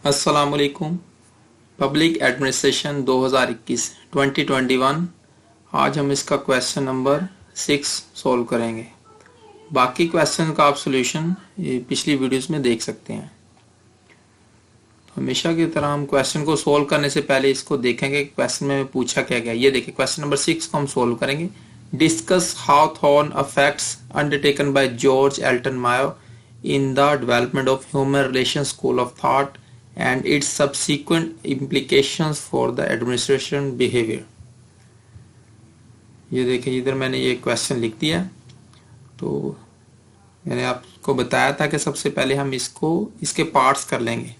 अस्सलामुअलैकुम। Public administration 2021 आज हम इसका क्वेश्चन नंबर 6 सॉल्व करेंगे। बाकी क्वेश्चन का आप सॉल्यूशन ये पिछली वीडियोस में देख सकते हैं। तो हमेशा की तरह हम क्वेश्चन को सॉल्व करने से पहले इसको देखेंगे क्वेश्चन में पूछा क्या गया। ये देखिए क्वेश्चन नंबर 6 को हम सॉल्व करेंगे। Discuss Hawthorne effects undertaken by George Elton Mayo in the development of human relations school of thought and its subsequent implications for the administration behavior। ये देखिए इधर मैंने ये क्वेश्चन लिख दिया। तो मैंने आपको बताया था कि सबसे पहले हम इसके पार्ट्स कर लेंगे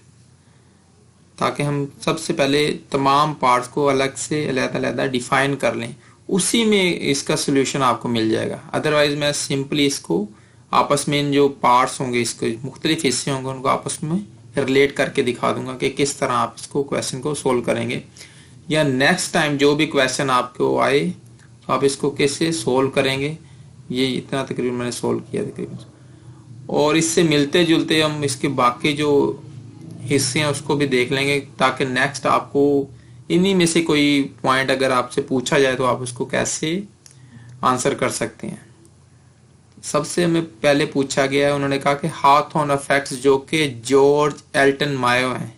ताकि हम सबसे पहले तमाम पार्ट्स को अलग से अलग-अलग डिफाइन कर लें, उसी में इसका सोल्यूशन आपको मिल जाएगा। अदरवाइज मैं सिंपली इसको आपस में जो पार्ट्स होंगे, इसके मुख्तलिफ हिस्से होंगे, उनको आपस में रिलेट करके दिखा दूंगा कि किस तरह आप इसको क्वेश्चन को सोल्व करेंगे, या नेक्स्ट टाइम जो भी क्वेश्चन आपको आए तो आप इसको कैसे सोल्व करेंगे। ये इतना तकरीबन मैंने सोल्व किया तकरीबन, और इससे मिलते जुलते हम इसके बाकी जो हिस्से हैं उसको भी देख लेंगे ताकि नेक्स्ट आपको इन्हीं में से कोई पॉइंट अगर आपसे पूछा जाए तो आप उसको कैसे आंसर कर सकते हैं। सबसे हमें पहले पूछा गया है, उन्होंने कहा कि हाउथॉर्न इफेक्ट्स जो कि जॉर्ज एल्टन मायो हैं,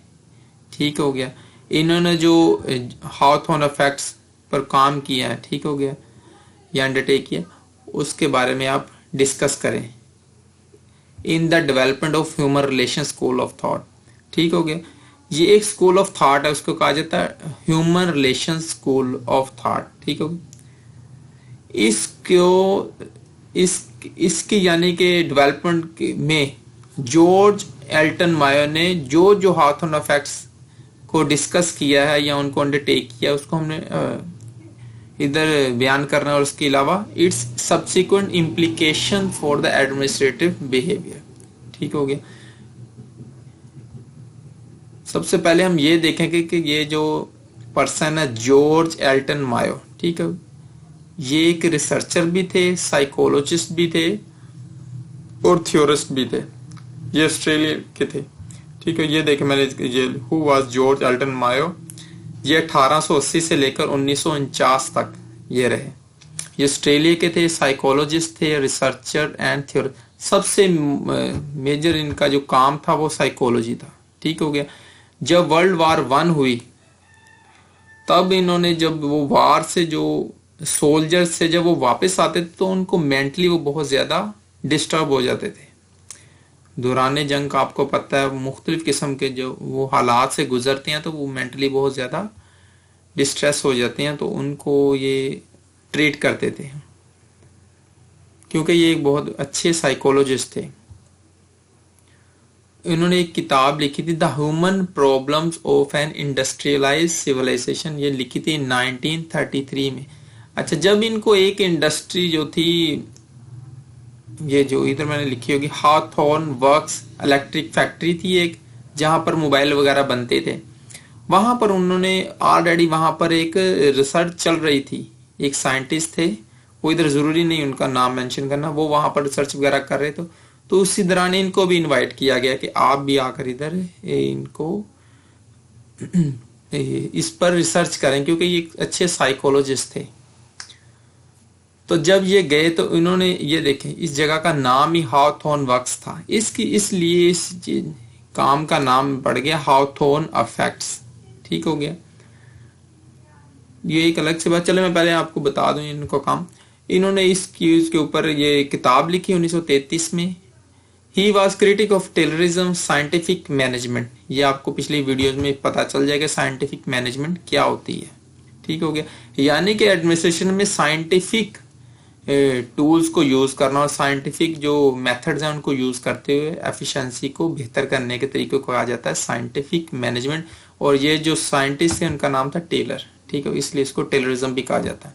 ठीक हो गया। इन्होंने जो हाउथॉर्न इफेक्ट्स पर काम किया है, ठीक हो गया, या अंडरटेक किया, उसके बारे में आप डिस्कस करें इन the development of human relation school of thought, ठीक हो गया। ये एक स्कूल ऑफ थॉट है, उसको कहा जाता है human relation school of thought, ठीक हो गया। इसकी यानी कि डेवलपमेंट में जॉर्ज एल्टन मायो ने जो हाउथॉर्न इफेक्ट्स को डिस्कस किया है या उनको अंडरटेक किया उसको हमने इधर बयान करना है, और उसके अलावा it's subsequent implication for the administrative behaviour, ठीक हो गया। सबसे पहले हम ये देखेंगे कि ये जो पर्सन है जॉर्ज एल्टन मायो, ठीक है, ये एक रिसर्चर भी थे, साइकोलॉजिस्ट भी थे और थ्योरिस्ट भी थे। ये ऑस्ट्रेलिया के थे, ठीक है। ये देखे मैंने ये who was George Elton Mayo, ये 1880 से लेकर 1949 तक ये रहे। ये ऑस्ट्रेलिया के थे, साइकोलॉजिस्ट थे, रिसर्चर एंड थ्योरिस्ट। सबसे मेजर इनका जो काम था वो साइकोलॉजी था, ठीक हो गया। जब वर्ल्ड वार 1 हुई तब इन्होंने, जब वो वार से जो सोल्जर्स से जब वो वापस आते थे तो उनको मेंटली वो बहुत ज्यादा डिस्टर्ब हो जाते थे। दौरान जंग का आपको पता है मुख्तलिफ किस्म के जो वो हालात से गुजरते हैं तो वो मेंटली बहुत ज्यादा डिस्ट्रेस हो जाते हैं, तो उनको ये ट्रीट करते थे क्योंकि ये एक बहुत अच्छे साइकोलॉजिस्ट थे। इन्होंने एक किताब लिखी थी the human problems of an industrialised civilisation, ये लिखी थी 1933 में। अच्छा, जब इनको एक इंडस्ट्री जो थी, ये जो इधर मैंने लिखी होगी हाउथॉर्न वर्क्स इलेक्ट्रिक फैक्ट्री थी एक, जहां पर मोबाइल वगैरह बनते थे, वहां पर उन्होंने ऑलरेडी वहां पर एक रिसर्च चल रही थी। एक साइंटिस्ट थे, वो इधर जरूरी नहीं उनका नाम मेंशन करना, वो वहां पर रिसर्च वगैरह कर रहे थे। तो उसी दौरान इनको भी इनवाइट किया गया कि आप भी आकर इधर इनको इस पर रिसर्च करें, क्योंकि ये अच्छे साइकोलॉजिस्ट थे। तो जब ये गए तो इन्होंने ये देखें, इस जगह का नाम ही हाउथॉर्न वर्क्स था, इसलिए इस काम का नाम पड़ गया हाउथॉर्न इफेक्ट्स, ठीक हो गया। ये एक अलग से बात, चले मैं पहले आपको बता दूं इनको काम। इन्होंने इसके ऊपर ये किताब लिखी 1933 में। He was critic of terrorism scientific management, ये आपको पिछली वीडियोज में पता चल जाएगा साइंटिफिक मैनेजमेंट क्या होती है, ठीक हो गया। यानी कि एडमिनिस्ट्रेशन में साइंटिफिक टूल्स को यूज करना और साइंटिफिक जो मेथड्स हैं उनको यूज करते हुए एफिशिएंसी को बेहतर करने के तरीके को कहा जाता है साइंटिफिक मैनेजमेंट। और ये जो साइंटिस्ट है उनका नाम था टेलर, ठीक है, इसलिए इसको टेलरिज्म भी कहा जाता है।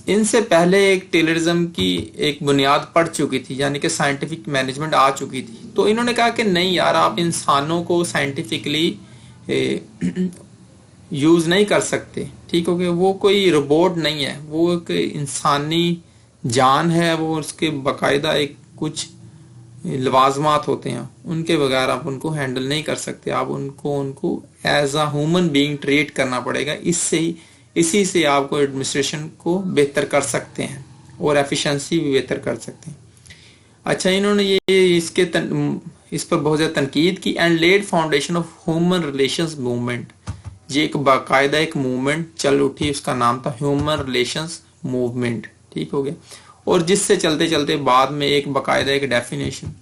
इनसे पहले एक टेलरिज्म की एक बुनियाद पड़ चुकी थी, यानी कि साइंटिफिक मैनेजमेंट आ चुकी थी। तो इन्होंने कहा कि नहीं यार, आप इंसानों को साइंटिफिकली यूज नहीं कर सकते, ठीक हो गया। वो कोई रोबोट नहीं है, वो एक इंसानी जान है, वो उसके बाकायदा एक कुछ लवाजमात होते हैं उनके बगैर आप उनको हैंडल नहीं कर सकते। आप उनको as a human being treat करना पड़ेगा। इसी से आपको एडमिनिस्ट्रेशन को बेहतर कर सकते हैं और एफिशिएंसी भी बेहतर कर सकते हैं। अच्छा, इन्होंने इस पर बहुत ज्यादा तनकीद की। And laid foundation of human relations movement. ये एक बाकायदा एक मूवमेंट चल उठी, उसका नाम था ह्यूमन रिलेशंस मूवमेंट। ठीक हो गया। और जिससे चलते चलते बाद में एक बाकायदा एक डेफिनेशन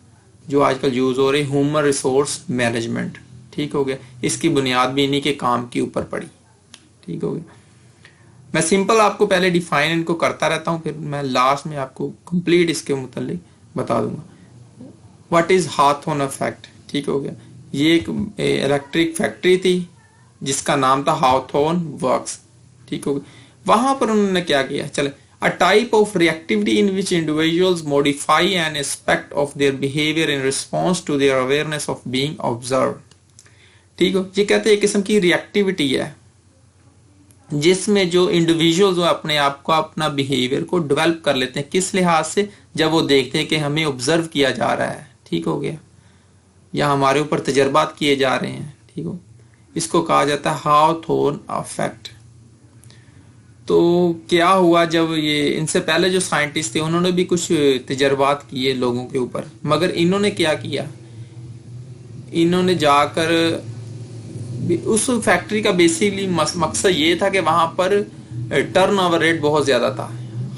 जो आजकल यूज हो रही, ह्यूमन रिसोर्स मैनेजमेंट। ठीक हो गया। इसकी बुनियाद भी इन्हीं के काम के ऊपर पड़ी। ठीक हो गया। मैं सिंपल आपको पहले डिफाइन इनको करता रहता हूं, फिर मैं लास्ट में आपको कंप्लीट इसके मुतालिक बता दूंगा। What is Hawthorne effect. ठीक हो गया। ये एक इलेक्ट्रिक फैक्ट्री थी जिसका नाम था हाथोन वर्क्स। ठीक हो गया। वहां पर उन्होंने क्या किया, चले, a type of reactivity in which individuals modify an aspect of their behavior in response to their awareness of being observed। ठीक हो। ये कहते हैं एक किस्म की रिएक्टिविटी है जिसमें जो इंडिविजुअल्स अपने आप को अपना बिहेवियर को डेवलप कर लेते हैं। किस लिहाज से, जब वो देखते हैं कि हमें ऑब्जर्व किया जा रहा है। ठीक हो गया। या हमारे ऊपर तजर्बात किए जा रहे हैं। ठीक हो। इसको कहा जाता है हाथोन इफेक्ट। तो क्या हुआ, जब ये इनसे पहले जो साइंटिस्ट थे उन्होंने भी कुछ तजर्बात किए लोगों के ऊपर, मगर इन्होंने क्या किया, इन्होंने जाकर उस फैक्ट्री का बेसिकली मकसद ये था कि वहां पर टर्नओवर रेट बहुत ज्यादा था,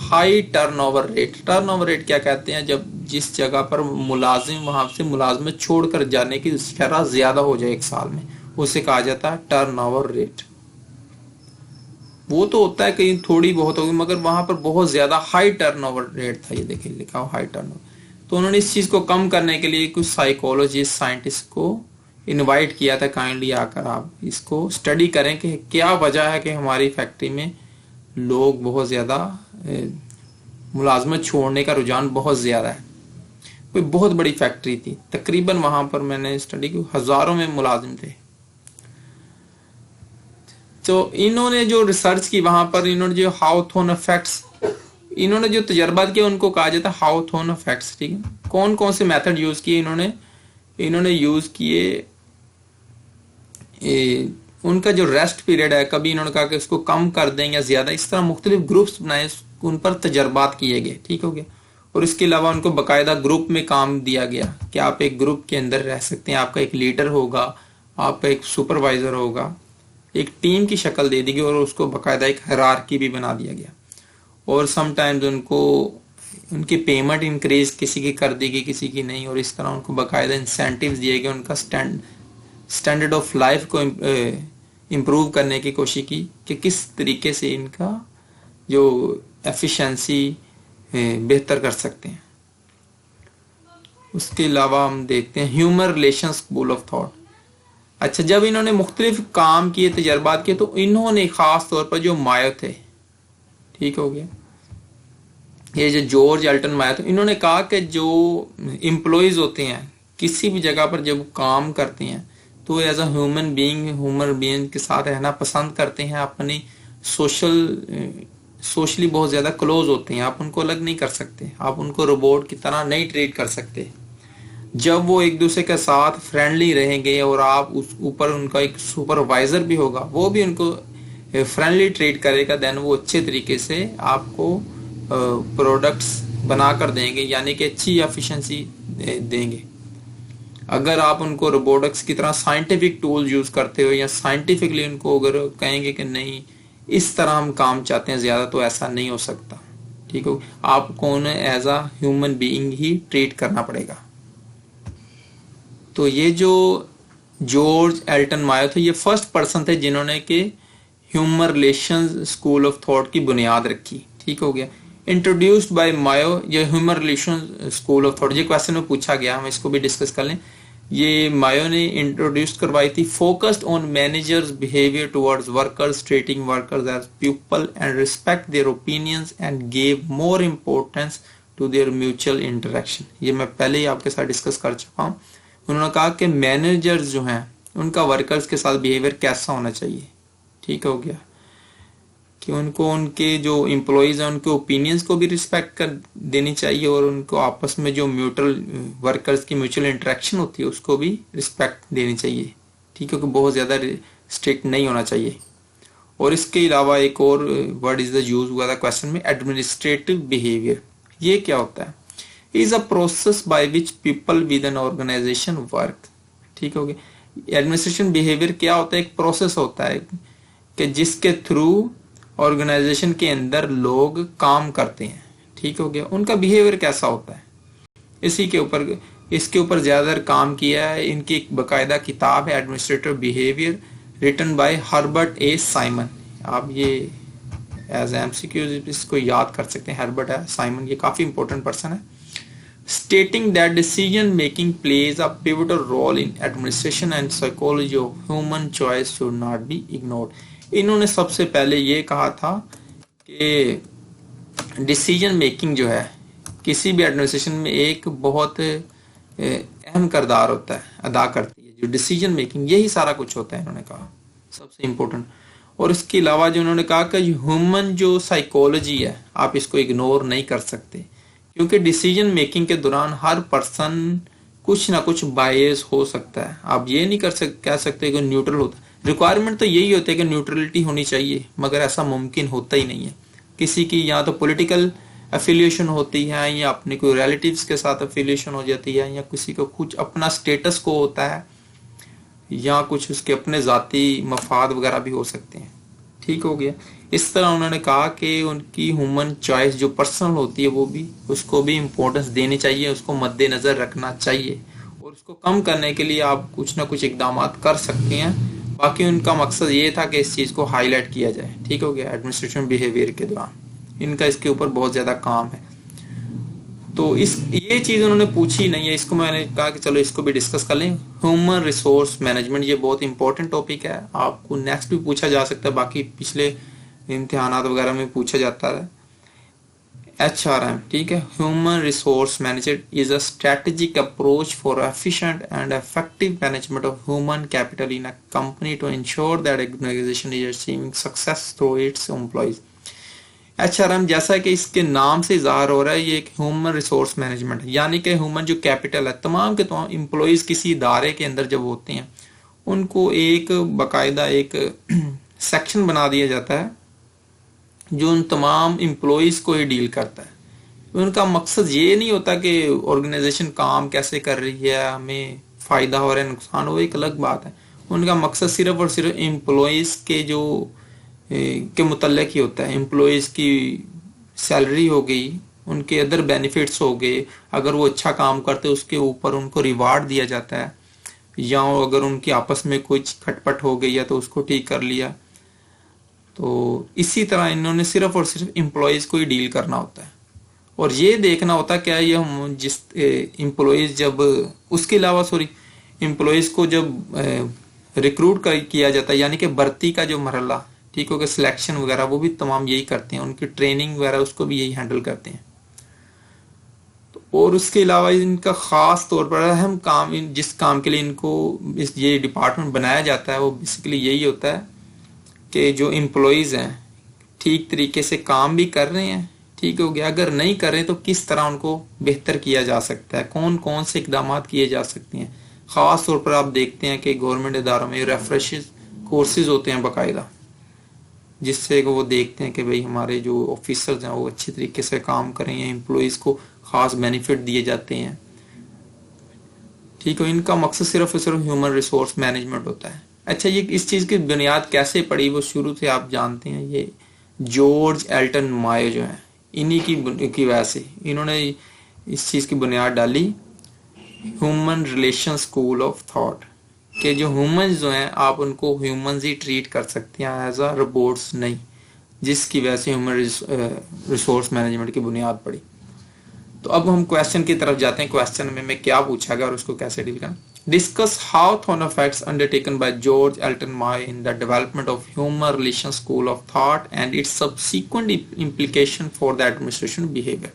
high turnover rate. Turnover rate क्या कहते हैं, जब जिस जगह पर मुलाजिम वहां से मुलाजमत छोड़कर जाने की शरह ज्यादा हो जाए एक साल में, उसे कहा जाता है टर्नओवर रेट। वो तो होता है कहीं थोड़ी बहुत होगी, मगर वहां पर बहुत ज्यादा हाई टर्नओवर रेट था। ये देखिए लिखा हुआ हाई टर्नओवर। तो उन्होंने इस चीज को कम करने के लिए कुछ साइकोलॉजिस्ट साइंटिस्ट को इनवाइट किया था, काइंडली आकर आप इसको स्टडी करें कि क्या वजह है कि हमारी फैक्ट्री में लोग बहुत ज्यादा मुलाजमत छोड़ने का रुझान बहुत ज्यादा है। कोई बहुत बड़ी फैक्ट्री थी, तकरीबन वहां पर मैंने स्टडी की हजारों में मुलाजिम थे। तो इन्होंने जो रिसर्च की वहां पर, इन्होंने जो हाथोन इफेक्ट्स, इन्होंने जो तजर्बा किया उनको कहा जाता है हाथोन इफेक्ट्स। ठीक है। कौन कौन से मेथड यूज किए इन्होंने यूज किए, उनका जो रेस्ट पीरियड है, कभी इन्होंने कहा कि उसको कम कर दें या ज्यादा, इस तरह मुख्तलिफ ग्रुप्स बनाए, उन पर तजर्बात किए गए। ठीक हो गया। और इसके अलावा उनको बाकायदा ग्रुप में काम दिया गया कि आप एक ग्रुप के अंदर रह सकते हैं, आपका एक लीडर होगा, आपका एक सुपरवाइजर होगा, एक टीम की शक्ल दे दी गई और उसको बाकायदा एक हायरार्की भी बना दिया गया। और समटाइम्स उनको उनकी पेमेंट इंक्रीज किसी की कर दी गई, किसी की नहीं, और इस तरह उनको बाकायदा इंसेंटिव्स दिए गए, उनका स्टैंडर्ड ऑफ लाइफ को इम्प्रूव करने की कोशिश की कि किस तरीके से इनका जो एफिशिएंसी बेहतर कर सकते हैं। उसके अलावा हम देखते हैं human relation school of thought. अच्छा, जब इन्होंने मुख्तलिफ काम किए, तजर्बात किए, तो इन्होंने खास तौर पर जो मायो थे, ठीक हो गया, ये जो जॉर्ज एल्टन मायो थे, इन्होंने कहा कि जो एम्प्लॉयज होते हैं किसी भी जगह पर जब काम करते हैं तो एज अ ह्यूमन बीइंग के साथ रहना पसंद करते हैं, अपनी सोशली बहुत ज्यादा क्लोज होते हैं, आप उनको अलग नहीं कर सकते, आप उनको रोबोट की तरह नहीं ट्रीट कर सकते। जब वो एक दूसरे के साथ फ्रेंडली रहेंगे और आप उस ऊपर उनका एक सुपरवाइजर भी होगा, वो भी उनको फ्रेंडली ट्रीट करेगा, देन वो अच्छे तरीके से आपको प्रोडक्ट्स बना कर देंगे, यानी कि अच्छी एफिशिएंसी देंगे। अगर आप उनको रोबोटिक्स की तरह साइंटिफिक टूल यूज करते हो या साइंटिफिकली उनको अगर कहेंगे कि नहीं इस तरह हम काम चाहते हैं ज्यादा, तो ऐसा नहीं हो सकता। ठीक हो, आपको उन्हें एज अ ह्यूमन बीइंग ही ट्रीट करना पड़ेगा। तो ये जो जॉर्ज एल्टन मायो थे, ये फर्स्ट पर्सन थे जिन्होंने के human relation school of thought की बुनियाद रखी। ठीक हो गया। इंट्रोड्यूस्ड बाय मायो, ये human relation school of thought, ये क्वेश्चन में पूछा गया, हम इसको भी डिस्कस कर लें। ये मायो ने इंट्रोड्यूस करवाई थी। Focused on managers behaviour towards workers, treating workers as people and respect their opinions and gave more importance to their mutual interaction. ये मैं पहले ही आपके साथ डिस्कस कर चुका हूँ। उन्होंने कहा कि मैनेजर्स जो हैं उनका वर्कर्स के साथ बिहेवियर कैसा होना चाहिए। ठीक हो गया। कि उनको उनके जो एम्प्लॉयज हैं उनके ओपिनियंस को भी रिस्पेक्ट कर देनी चाहिए, और उनको आपस में जो म्यूचुअल वर्कर्स की म्यूचुअल इंटरेक्शन होती है उसको भी रिस्पेक्ट देनी चाहिए, ठीक है, कि बहुत ज़्यादा स्ट्रिक्ट नहीं होना चाहिए। और इसके अलावा एक और वर्ड इज द यूज हुआ था क्वेश्चन में, एडमिनिस्ट्रेटिव बिहेवियर। ये क्या होता है? Is a process by which people with an organisation work. ठीक हो गया। एडमिनिस्ट्रेशन बिहेवियर क्या होता है? एक प्रोसेस होता है कि जिसके थ्रू ऑर्गेनाइजेशन के अंदर लोग काम करते हैं। ठीक हो गया। उनका बिहेवियर कैसा होता है, इसके ऊपर ज्यादातर काम किया है। इनकी एक बाकायदा किताब है administrative behaviour, written by Herbert A Simon. आप ये एज एमसीक्यू इसको याद कर सकते हैं। हर्बर्ट ए साइमन ये काफी इंपॉर्टेंट पर्सन है। Stating that decision making plays a pivotal role in administration and psychology of human choice should not be ignored. इन्होंने सबसे पहले ये कहा था कि डिसीजन मेकिंग जो है किसी भी एडमिनिस्ट्रेशन में एक बहुत अहम किरदार होता है, अदा करती है। जो डिसीजन मेकिंग, यही सारा कुछ होता है, इन्होंने कहा सबसे इम्पोर्टेंट। और इसके अलावा जो उन्होंने कहा कि ह्यूमन जो साइकोलॉजी है आप इसको इग्नोर नहीं कर सकते, क्योंकि डिसीजन मेकिंग के दौरान हर पर्सन कुछ ना कुछ बायस हो सकता है। आप ये नहीं कह सकते कि न्यूट्रल होता है। रिक्वायरमेंट तो यही होती है कि न्यूट्रलिटी होनी चाहिए, मगर ऐसा मुमकिन होता ही नहीं है। किसी की या तो पॉलिटिकल एफिलिएशन होती है, या अपने कोई रिलेटिव्स के साथ एफिलिएशन हो जाती है, या किसी को कुछ अपना स्टेटस को होता है, या कुछ उसके अपने जाती मफाद वगैरह भी हो सकते हैं। ठीक हो गया। इस तरह उन्होंने कहा कि उनकी ह्यूमन चॉइस जो पर्सनल होती है वो भी, उसको भी इम्पोर्टेंस देनी चाहिए, उसको मद्देनजर रखना चाहिए, और उसको कम करने के लिए आप कुछ ना कुछ इकदाम कर सकते हैं। बाकी उनका मकसद ये था कि इस चीज को हाईलाइट किया जाए। ठीक हो गया। एडमिनिस्ट्रेशन बिहेवियर के दौरान इनका इसके ऊपर बहुत ज्यादा काम है। तो ये चीज उन्होंने पूछी नहीं है, इसको मैंने कहा कि चलो इसको भी डिस्कस कर लें। ह्यूमन रिसोर्स मैनेजमेंट ये बहुत इंपॉर्टेंट टॉपिक है, आपको नेक्स्ट भी पूछा जा सकता है, बाकी पिछले इम्तिहानात वगैरह में पूछा जाता है। HRM, ठीक है, human resource management is a strategic approach for efficient and effective management of human capital in a company to ensure that organisation is achieving success through its employees. HRM जैसा कि इसके नाम से ज़ाहिर हो रहा है, ये एक ह्यूमन रिसोर्स मैनेजमेंट है, यानी कि ह्यूमन जो कैपिटल है, तमाम के तमाम एम्प्लॉयज किसी इदारे के अंदर जब होते हैं उनको एक बाकायदा एक सेक्शन बना दिया जाता है जो उन तमाम एम्प्लॉयज को ही डील करता है। उनका मकसद ये नहीं होता कि ऑर्गेनाइजेशन काम कैसे कर रही है, हमें फायदा हो रहा है नुकसान हो, एक अलग बात है। उनका मकसद सिर्फ और सिर्फ एम्प्लॉयज के जो के मुतल्लिक ही होता है। एम्प्लॉयज की सैलरी हो गई, उनके अदर बेनिफिट्स हो गए, अगर वो अच्छा काम करते उसके ऊपर उनको रिवार्ड दिया जाता है, या अगर उनकी आपस में कुछ खटपट हो गई है तो उसको ठीक कर लिया। तो इसी तरह इन्होंने सिर्फ और सिर्फ एम्प्लॉयज को ही डील करना होता है, और ये देखना होता है क्या ये जिस एम्प्लॉयज जब उसके अलावा एम्प्लॉयज को जब रिक्रूट किया जाता है, यानी कि भर्ती का जो मरहला, ठीक हो गया, सिलेक्शन वगैरह, वो भी तमाम यही करते हैं। उनकी ट्रेनिंग वगैरह उसको भी यही हैंडल करते हैं। तो और उसके अलावा इनका खास तौर पर अहम काम, जिस काम के लिए इनको ये डिपार्टमेंट बनाया जाता है वो बेसिकली यही होता है कि जो एम्प्लॉयज हैं ठीक तरीके से काम भी कर रहे हैं, ठीक हो गया, अगर नहीं कर रहे तो किस तरह उनको बेहतर किया जा सकता है, कौन कौन से इकदाम किए जा सकते हैं। खास तौर पर आप देखते हैं कि गवर्नमेंट इदारों में रेफ्रेशेस कोर्सेज होते हैं बाकायदा, जिससे वो देखते हैं कि भाई हमारे जो ऑफिसर्स हैं वो अच्छी तरीके से काम करें, एम्प्लॉयज को खास बेनिफिट दिए जाते हैं। ठीक है। इनका मकसद सिर्फ और सिर्फ ह्यूमन रिसोर्स मैनेजमेंट होता है। अच्छा, ये इस चीज की बुनियाद कैसे पड़ी वो शुरू से आप जानते हैं। ये जॉर्ज एल्टन मायो जो है, इन्हीं की वजह से इन्होंने इस चीज की बुनियाद डाली, human relation school of thought, कि जो ह्यूमंस जो हैं आप उनको ह्यूमंस ही ट्रीट कर सकते हैं एज अ रोबोट्स नहीं, जिसकी वजह से ह्यूमन रिसोर्स मैनेजमेंट की बुनियाद पड़ी। तो अब हम क्वेश्चन की तरफ जाते हैं। क्वेश्चन में क्या पूछा गया और उसको कैसे डील करना। Discuss how thought effects undertaken by George Elton Mayo in the development of human relation school of thought and its subsequent implication for the administration behaviour.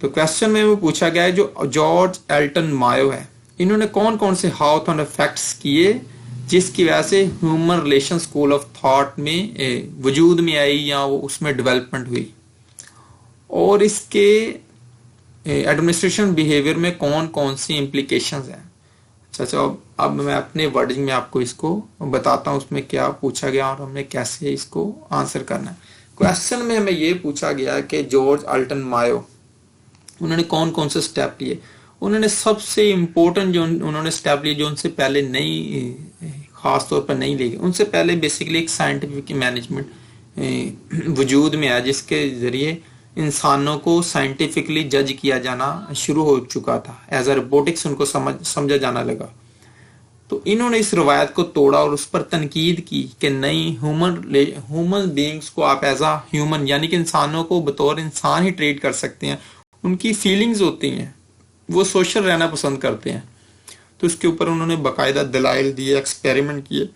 तो क्वेश्चन में वो पूछा गया है जो जॉर्ज एल्टन मायो है, इन्होंने कौन कौन से हाउ थॉट इफेक्ट्स किए जिसकी वजह से human relation school of thought में वजूद में आई या वो उसमें डेवलपमेंट हुई। और इसके एडमिनिस्ट्रेशन बिहेवियर में कौन कौन सी इम्प्लीकेशंस हैं। अच्छा, अब मैं अपने वर्डिंग में आपको इसको बताता हूँ उसमें क्या पूछा गया और हमें कैसे इसको आंसर करना है। क्वेश्चन में हमें ये पूछा गया कि जॉर्ज अल्टन मायो उन्होंने कौन कौन से स्टेप लिए। उन्होंने सबसे इम्पोर्टेंट जो उन्होंने स्टेप लिए जो उनसे पहले नहीं, खास तौर पर नहीं लिए, उनसे पहले बेसिकली एक साइंटिफिक मैनेजमेंट वजूद में आया जिसके जरिए इंसानों को साइंटिफिकली जज किया जाना शुरू हो चुका था। एज अ रोबोटिक्स उनको समझा जाना लगा। तो इन्होंने इस रवायत को तोड़ा और उस पर तनकीद की कि नहीं, ह्यूमन बीइंग्स को आप एज अ ह्यूमन यानी कि इंसानों को बतौर इंसान ही ट्रीट कर सकते हैं। उनकी फीलिंग्स होती हैं, वो सोशल रहना पसंद करते हैं। तो इसके ऊपर उन्होंने बाकायदा दलाइल दिए, एक्सपेरिमेंट किए,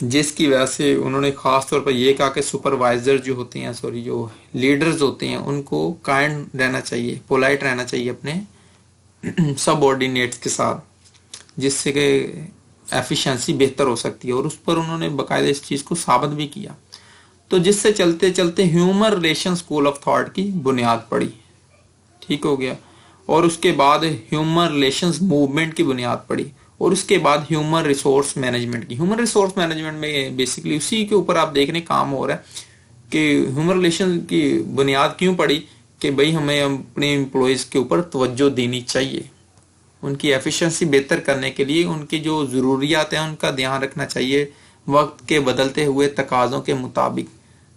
जिसकी वजह से उन्होंने खास तौर पर यह कहा कि सुपरवाइजर जो होते हैं, जो लीडर्स होते हैं, उनको काइंड रहना चाहिए, पोलाइट रहना चाहिए अपने सबऑर्डिनेट्स के साथ, जिससे कि एफिशिएंसी बेहतर हो सकती है। और उस पर उन्होंने बाकायदा इस चीज को साबित भी किया। तो जिससे चलते चलते human relation school of thought की बुनियाद पड़ी। ठीक हो गया। और उसके बाद ह्यूमन रिलेशंस मूवमेंट की बुनियाद पड़ी। और उसके बाद ह्यूमन रिसोर्स मैनेजमेंट की। ह्यूमन रिसोर्स मैनेजमेंट में बेसिकली उसी के ऊपर आप देखने काम हो रहा है कि ह्यूमन रिलेशन की बुनियाद क्यों पड़ी कि भाई हमें अपने एम्प्लॉयज के ऊपर तवज्जो देनी चाहिए, उनकी एफिशिएंसी बेहतर करने के लिए उनकी जो ज़रूरियात हैं उनका ध्यान रखना चाहिए वक्त के बदलते हुए तकाज़ों के मुताबिक,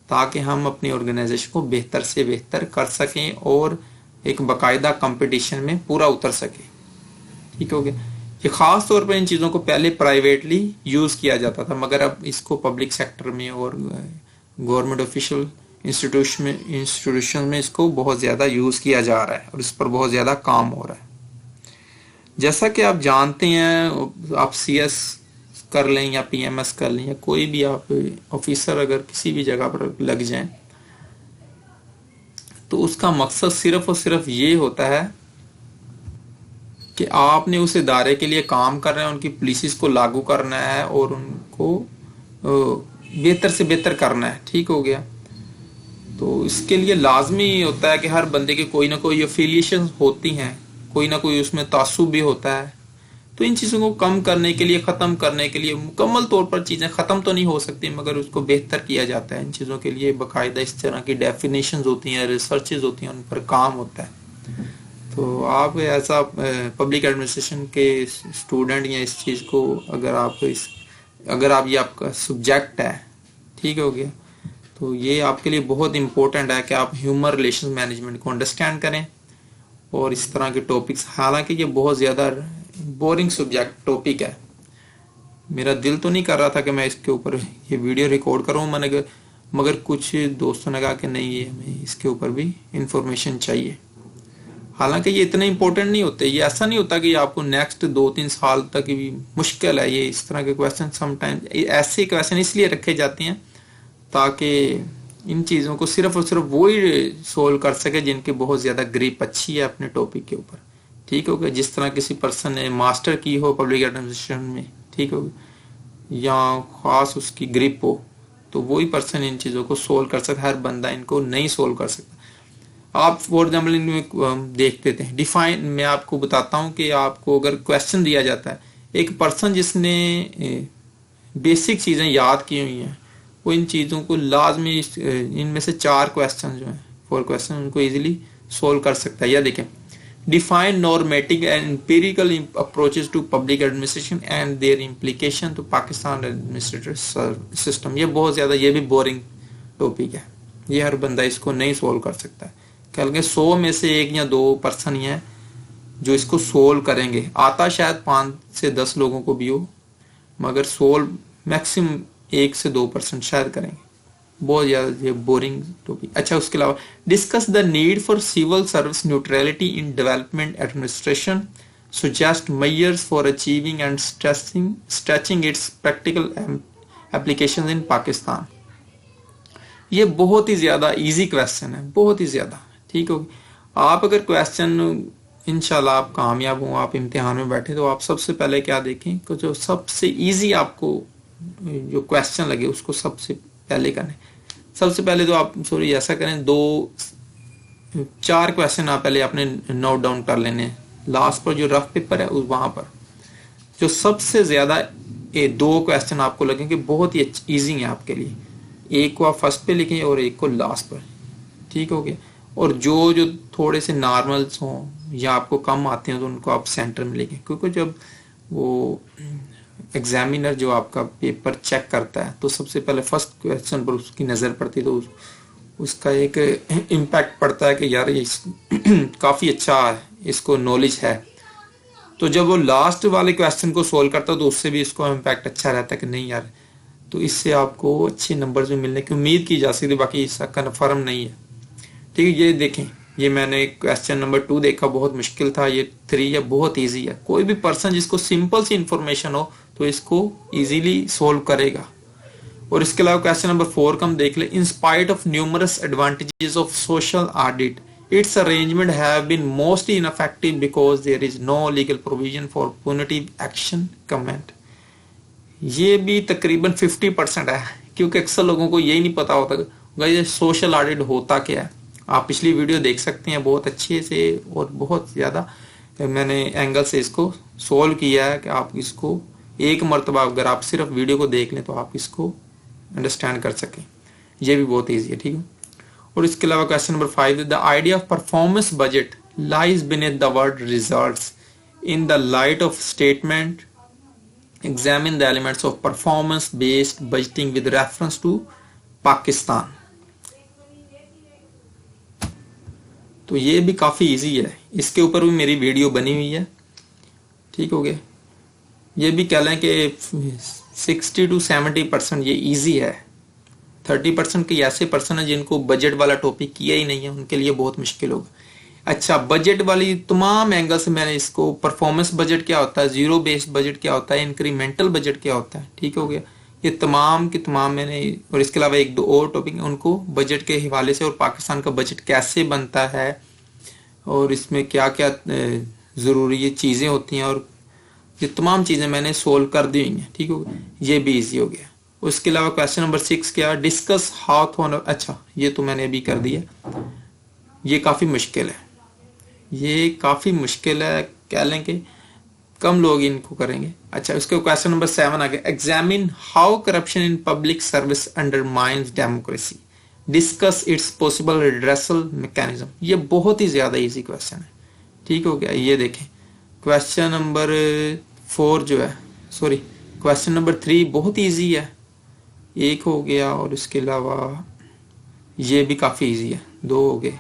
ताकि हम अपनी ऑर्गेनाइजेशन को बेहतर से बेहतर कर सकें और एक बाकायदा कंपटीशन में पूरा उतर सके। ठीक हो गया। ये खास तौर पर इन चीज़ों को पहले प्राइवेटली यूज़ किया जाता था, मगर अब इसको पब्लिक सेक्टर में और गवर्नमेंट ऑफिशियल इंस्टीट्यूशन में इसको बहुत ज़्यादा यूज़ किया जा रहा है और इस पर बहुत ज़्यादा काम हो रहा है। जैसा कि आप जानते हैं, आप CS कर लें या PMS कर लें या कोई भी आप ऑफिसर अगर किसी भी जगह पर लग जाएं, तो उसका मकसद सिर्फ और सिर्फ ये होता है कि आपने उस इदारे के लिए काम कर रहे हैं, उनकी पॉलिसीज को लागू करना है और उनको बेहतर से बेहतर करना है। ठीक हो गया। तो इसके लिए लाजमी होता है कि हर बंदे के कोई ना कोई एफिलिएशन होती हैं, कोई ना कोई उसमें तासुब भी होता है। तो इन चीज़ों को कम करने के लिए, ख़त्म करने के लिए, मुकम्मल तौर पर चीज़ें ख़त्म तो नहीं हो सकती मगर उसको बेहतर किया जाता है। इन चीज़ों के लिए बाकायदा इस तरह की डेफिनेशंस होती हैं, रिसर्चेज होती हैं, उन पर काम होता है। तो आप ऐसा पब्लिक एडमिनिस्ट्रेशन के स्टूडेंट या इस चीज़ को अगर आप ये आपका सब्जेक्ट है, ठीक हो गया, तो ये आपके लिए बहुत इंपॉर्टेंट है कि आप ह्यूमन रिलेशन मैनेजमेंट को अंडरस्टैंड करें और इस तरह के टॉपिक्स, हालांकि ये बहुत ज़्यादा बोरिंग सब्जेक्ट टॉपिक है, मेरा दिल तो नहीं कर रहा था कि मैं इसके ऊपर ये वीडियो रिकॉर्ड करूँ, मगर कुछ दोस्तों ने कहा कि नहीं, ये हमें इसके ऊपर भी इंफॉर्मेशन चाहिए। हालांकि ये इतने इंपॉर्टेंट नहीं होते, ये ऐसा नहीं होता कि आपको नेक्स्ट 2-3 साल तक भी मुश्किल है। ये इस तरह के क्वेश्चन समटाइम ऐसे क्वेश्चन इसलिए रखे जाते हैं ताकि इन चीज़ों को सिर्फ और सिर्फ वो ही सोल्व कर सके जिनकी बहुत ज़्यादा ग्रिप अच्छी है अपने टॉपिक के ऊपर। ठीक हो गया। जिस तरह किसी पर्सन ने मास्टर की हो पब्लिक एडमिनिस्ट्रेशन में, ठीक हो गया, या ख़ास उसकी ग्रिप हो, तो वही पर्सन इन चीज़ों को सोल्व कर सकता है। हर बंदा इनको नहीं सोल्व कर सकता। आप फॉर एग्जाम्पल इनमें देखते थे डिफाइन, मैं आपको बताता हूँ कि आपको अगर क्वेश्चन दिया जाता है, एक पर्सन जिसने बेसिक चीज़ें याद की हुई हैं वो इन चीज़ों को लाजमी इनमें से 4 क्वेश्चन जो हैं, 4 क्वेश्चन, उनको इजीली सोल्व कर सकता है। या देखें, define normative and empirical approaches to public administration and their implication to Pakistan administrative system. ये बहुत ज़्यादा, ये भी बोरिंग टॉपिक है, ये हर बंदा इसको नहीं सोल्व कर सकता है। कल के 100 में से 1 या 2 पर्सन ही हैं जो इसको सोल्व करेंगे। आता शायद 5 से 10 लोगों को भी हो, मगर सोल्व मैक्सिमम 1 से 2% शायद करेंगे। बहुत ज़्यादा ये बोरिंग टॉपिक। अच्छा, उसके अलावा discuss the need for civil service neutrality in development administration, suggest measures for achieving and stretching its practical applications in Pakistan। ये बहुत ही ज़्यादा इजी क्वेश्चन है, बहुत ही ज़्यादा। ठीक होगी। आप अगर क्वेश्चन इंशाल्लाह आप कामयाब हो, आप इम्तिहान में बैठे तो आप सबसे पहले क्या देखें कि जो सबसे इजी आपको जो क्वेश्चन लगे उसको सबसे पहले करें। सबसे पहले तो आप सॉरी ऐसा करें, 2-4 क्वेश्चन आप पहले अपने नोट डाउन कर लेने हैं। लास्ट पर जो रफ पेपर है वहां पर जो सबसे ज्यादा ये 2 क्वेश्चन आपको लगेंगे बहुत ही इजी है आपके लिए, एक को आप फर्स्ट पे लिखें और एक को लास्ट पर, ठीक हो गया। और जो जो थोड़े से नॉर्मल्स हों या आपको कम आते हैं तो उनको आप सेंटर में लिखें, क्योंकि जब वो एग्जामिनर जो आपका पेपर चेक करता है तो सबसे पहले फर्स्ट क्वेश्चन पर उसकी नज़र पड़ती है, तो उसका एक इम्पैक्ट पड़ता है कि यार ये काफ़ी अच्छा है, इसको नॉलेज है। तो जब वो लास्ट वाले क्वेश्चन को सोल्व करता है तो उससे भी इसको इम्पैक्ट अच्छा रहता है कि नहीं यार, तो इससे आपको अच्छे नंबर्स भी मिलने की उम्मीद की जा सकती है, बाकी इसका कन्फर्म नहीं है। ठीक है, ये देखें, ये मैंने क्वेश्चन नंबर 2 देखा, बहुत मुश्किल था। ये 3 है, बहुत इजी है। कोई भी पर्सन जिसको सिंपल सी इंफॉर्मेशन हो तो इसको इजीली सोल्व करेगा। और इसके अलावा क्वेश्चन नंबर 4 का हम देख ले। In spite of numerous advantages of social audit, its arrangement have been mostly ineffective because there is no legal provision for punitive action comment। ये भी तकरीबन 50% है, क्योंकि अक्सर लोगों को यही नहीं पता होता ये सोशल ऑडिट होता क्या है। आप पिछली वीडियो देख सकते हैं, बहुत अच्छे से और बहुत ज़्यादा मैंने एंगल से इसको सोल्व किया है कि आप इसको एक मरतबा अगर आप सिर्फ वीडियो को देख लें तो आप इसको अंडरस्टैंड कर सकें। ये भी बहुत ईजी है, ठीक है। और इसके अलावा question number 5, the idea of performance budget lies beneath the word results in the light of statement examine the elements of performance based budgeting with reference to Pakistan. तो ये भी काफी इजी है, इसके ऊपर भी मेरी वीडियो बनी हुई है, ठीक हो गया। ये भी कह लें कि 60 to 70% ये इजी है। 30% के ऐसे पर्सन है जिनको बजट वाला टॉपिक किया ही नहीं है, उनके लिए बहुत मुश्किल होगा। अच्छा, बजट वाली तमाम एंगल से मैंने इसको, परफॉर्मेंस बजट क्या होता है, जीरो बेस्ड बजट क्या होता है, इंक्रीमेंटल बजट क्या होता है, ठीक हो गया। ये तमाम के तमाम मैंने, और इसके अलावा 1-2 और टॉपिक उनको बजट के हवाले से, और पाकिस्तान का बजट कैसे बनता है और इसमें क्या क्या ज़रूरी चीज़ें होती हैं, और ये तमाम चीज़ें मैंने सोल्व कर दी हुई हैं, ठीक हो गया। ये भी ईजी हो गया। उसके अलावा क्वेश्चन नंबर 6 क्या, डिस्कस हाउ थॉन, अच्छा ये तो मैंने अभी कर दिया। ये काफ़ी मुश्किल है, ये काफ़ी मुश्किल है, कह लें कि कम लोग इनको करेंगे। अच्छा, उसके क्वेश्चन नंबर 7 आ गया, examine how corruption in public service undermines democracy, discuss it's possible redressal mechanism. ये बहुत ही ज़्यादा इजी क्वेश्चन है, ठीक हो गया। ये देखें क्वेश्चन नंबर 4 जो है, सॉरी क्वेश्चन नंबर 3 बहुत ईजी है, एक हो गया। और इसके अलावा ये भी काफ़ी इजी है, 2 हो गए।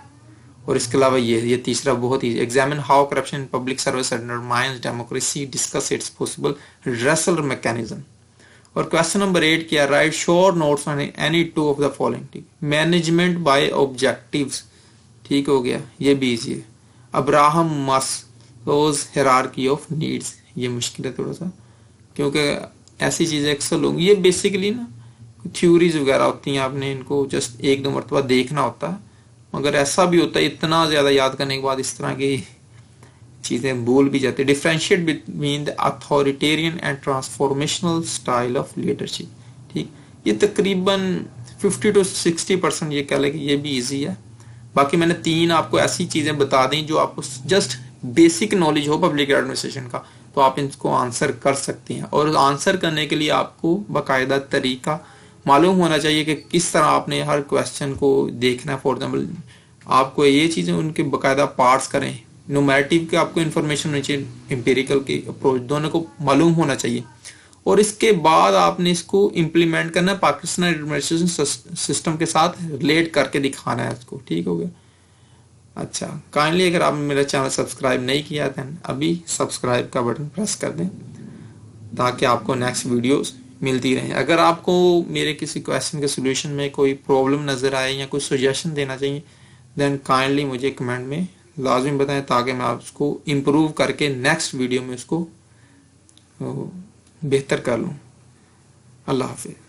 और इसके अलावा ये तीसरा बहुत easy, examine how corruption in public service undermines democracy, discuss it's possible redressal mechanism. और क्वेश्चन नंबर 8 क्या, right short notes on any 2 of the following, ठीक, मैनेजमेंट बाय ऑब्जेक्टिव्स, ठीक हो गया। ये भी इजी है। Abraham Maslow's hierarchy of needs, ये मुश्किल है थोड़ा सा, क्योंकि ऐसी चीज़ें अक्सर लोग, ये बेसिकली ना थ्योरीज वगैरह होती हैं, आपने इनको जस्ट 1-2 मरतबा देखना होता है, मगर ऐसा भी होता है इतना ज़्यादा याद करने के बाद इस तरह की चीज़ें भूल भी जाती है। Differentiate between the authoritarian and transformational style of leadership, ठीक, ये तकरीबन 50 to 60% ये कह लें कि ये भी ईजी है। बाकी मैंने 3 आपको ऐसी चीज़ें बता दी जो आपको जस्ट बेसिक नॉलेज हो पब्लिक एडमिनिस्ट्रेशन का, तो आप इनको आंसर कर सकते हैं। और आंसर करने के लिए आपको बाकायदा तरीका मालूम होना चाहिए कि किस तरह आपने हर क्वेश्चन को देखना है। फॉर एग्जाम्पल आपको ये चीज़ें उनके बाकायदा पार्ट्स करें, न्यूमेरेटिव के आपको इन्फॉर्मेशन होनी चाहिए, एम्पिरिकल की अप्रोच, दोनों को मालूम होना चाहिए। और इसके बाद आपने इसको इम्प्लीमेंट करना है, पाकिस्तान एडमिनिस्ट्रेशन सिस्टम के साथ रिलेट करके दिखाना है इसको, ठीक हो गया। अच्छा, काइंडली अगर आपने मेरा चैनल सब्सक्राइब नहीं किया तो अभी सब्सक्राइब का बटन प्रेस कर दें ताकि आपको नेक्स्ट वीडियोस मिलती रहे। अगर आपको मेरे किसी क्वेश्चन के सोल्यूशन में कोई प्रॉब्लम नज़र आए या कोई सजेशन देना चाहिए, देन काइंडली मुझे कमेंट में लाजमी बताएं ताकि मैं उसको इम्प्रूव करके नेक्स्ट वीडियो में उसको बेहतर कर लूँ। अल्लाह हाफिज़।